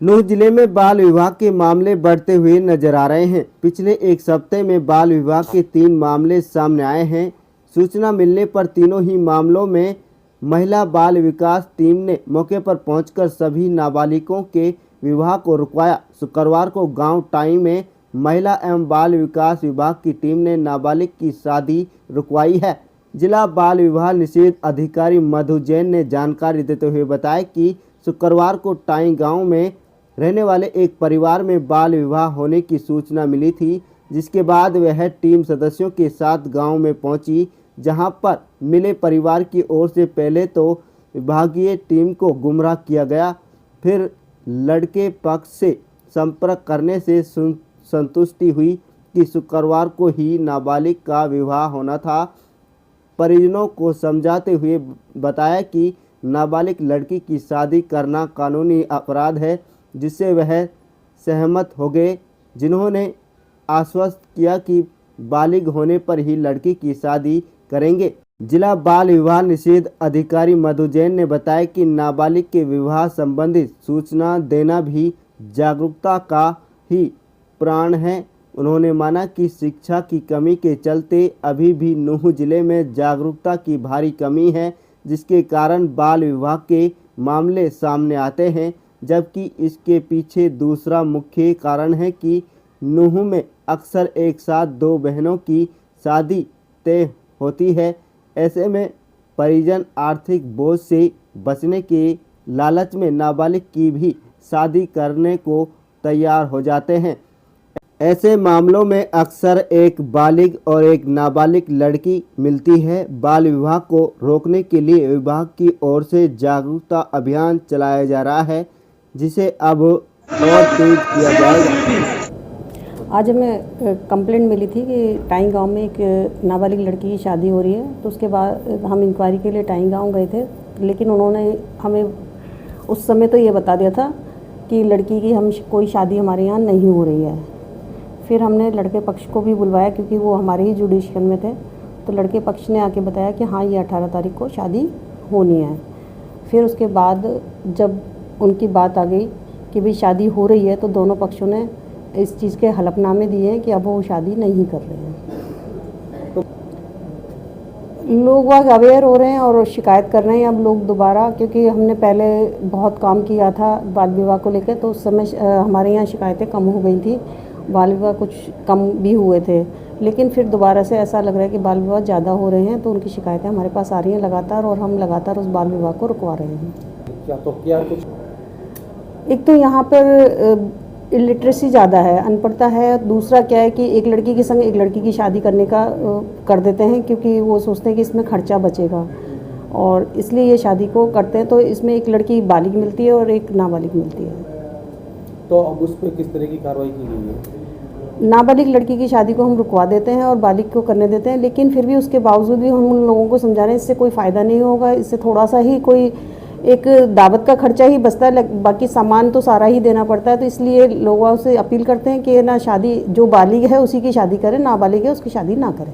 नूंह जिले में बाल विवाह के मामले बढ़ते हुए नजर आ रहे हैं। पिछले एक सप्ताह में बाल विवाह के 3 मामले सामने आए हैं। सूचना मिलने पर तीनों ही मामलों में महिला बाल विकास टीम ने मौके पर पहुंचकर सभी नाबालिगों के विवाह को रुकवाया। शुक्रवार को गांव टाई में महिला एवं बाल विकास विभाग की टीम ने नाबालिग की शादी रुकवाई है। जिला बाल विवाह निषेध अधिकारी मधु जैन ने जानकारी देते हुए बताया कि शुक्रवार को टाई गांव में रहने वाले एक परिवार में बाल विवाह होने की सूचना मिली थी, जिसके बाद वह टीम सदस्यों के साथ गांव में पहुंची, जहां पर मिले परिवार की ओर से पहले तो विभागीय टीम को गुमराह किया गया, फिर लड़के पक्ष से संपर्क करने से संतुष्टि हुई कि शुक्रवार को ही नाबालिग का विवाह होना था। परिजनों को समझाते हुए बताया कि नाबालिग लड़की की शादी करना कानूनी अपराध है, जिससे वह सहमत हो गए, जिन्होंने आश्वस्त किया कि बालिग होने पर ही लड़की की शादी करेंगे। जिला बाल विवाह निषेध अधिकारी मधु जैन ने बताया कि नाबालिग के विवाह संबंधी सूचना देना भी जागरूकता का ही प्राण है। उन्होंने माना कि शिक्षा की कमी के चलते अभी भी नूंह जिले में जागरूकता की भारी कमी है, जिसके कारण बाल विवाह के मामले सामने आते हैं, जबकि इसके पीछे दूसरा मुख्य कारण है कि नूंह में अक्सर एक साथ 2 बहनों की शादी तय होती है। ऐसे में परिजन आर्थिक बोझ से बचने के लालच में नाबालिग की भी शादी करने को तैयार हो जाते हैं। ऐसे मामलों में अक्सर एक बालिग और एक नाबालिग लड़की मिलती है। बाल विवाह को रोकने के लिए विभाग की ओर से जागरूकता अभियान चलाया जा रहा है, जिसे अब और तेज किया जाएगा। आज हमें कंप्लेंट मिली थी कि टाई गांव में एक नाबालिग लड़की की शादी हो रही है, तो उसके बाद हम इंक्वायरी के लिए टाई गांव गए थे, लेकिन उन्होंने हमें उस समय तो ये बता दिया था कि लड़की की कोई शादी हमारे यहाँ नहीं हो रही है। फिर हमने लड़के पक्ष को भी बुलवाया, क्योंकि वो हमारे ही जुडिशियल में थे, तो लड़के पक्ष ने आके बताया कि हाँ, ये 18 तारीख को शादी होनी है। फिर उसके बाद जब उनकी बात आ गई कि भाई शादी हो रही है, तो दोनों पक्षों ने इस चीज़ के हलफनामे दिए हैं कि अब वो शादी नहीं कर रहे हैं। लोग वह अवेयर हो रहे हैं और शिकायत कर रहे हैं अब लोग दोबारा, क्योंकि हमने पहले बहुत काम किया था बाल विवाह को लेकर, तो उस समय हमारे यहाँ शिकायतें कम हो गई थी, बाल विवाह कुछ कम भी हुए थे, लेकिन फिर दोबारा से ऐसा लग रहा है कि बाल विवाह ज़्यादा हो रहे हैं, तो उनकी शिकायतें हमारे पास आ रही हैं लगातार, और हम लगातार उस बाल विवाह को रुकवा रहे हैं। क्या कुछ एक तो यहाँ पर इलिटरेसी ज़्यादा है, अनपढ़ता है। दूसरा क्या है कि एक लड़की के संग एक लड़की की शादी करने का कर देते हैं, क्योंकि वो सोचते हैं कि इसमें खर्चा बचेगा, और इसलिए ये शादी को करते हैं। तो इसमें एक लड़की बालिग मिलती है और एक नाबालिग मिलती है। तो अब उस पर किस तरह की कार्रवाई की गई है? नाबालिग लड़की की शादी को हम रुकवा देते हैं और बालिग को करने देते हैं, लेकिन फिर भी उसके बावजूद भी हम उन लोगों को समझा रहे हैं इससे कोई फ़ायदा नहीं होगा, इससे थोड़ा सा ही कोई एक दावत का खर्चा ही बचता है, बाकी सामान तो सारा ही देना पड़ता है। तो इसलिए लोगों से अपील करते हैं कि ना शादी जो बालिग है उसी की शादी करें, नाबालिग है उसकी शादी ना करें।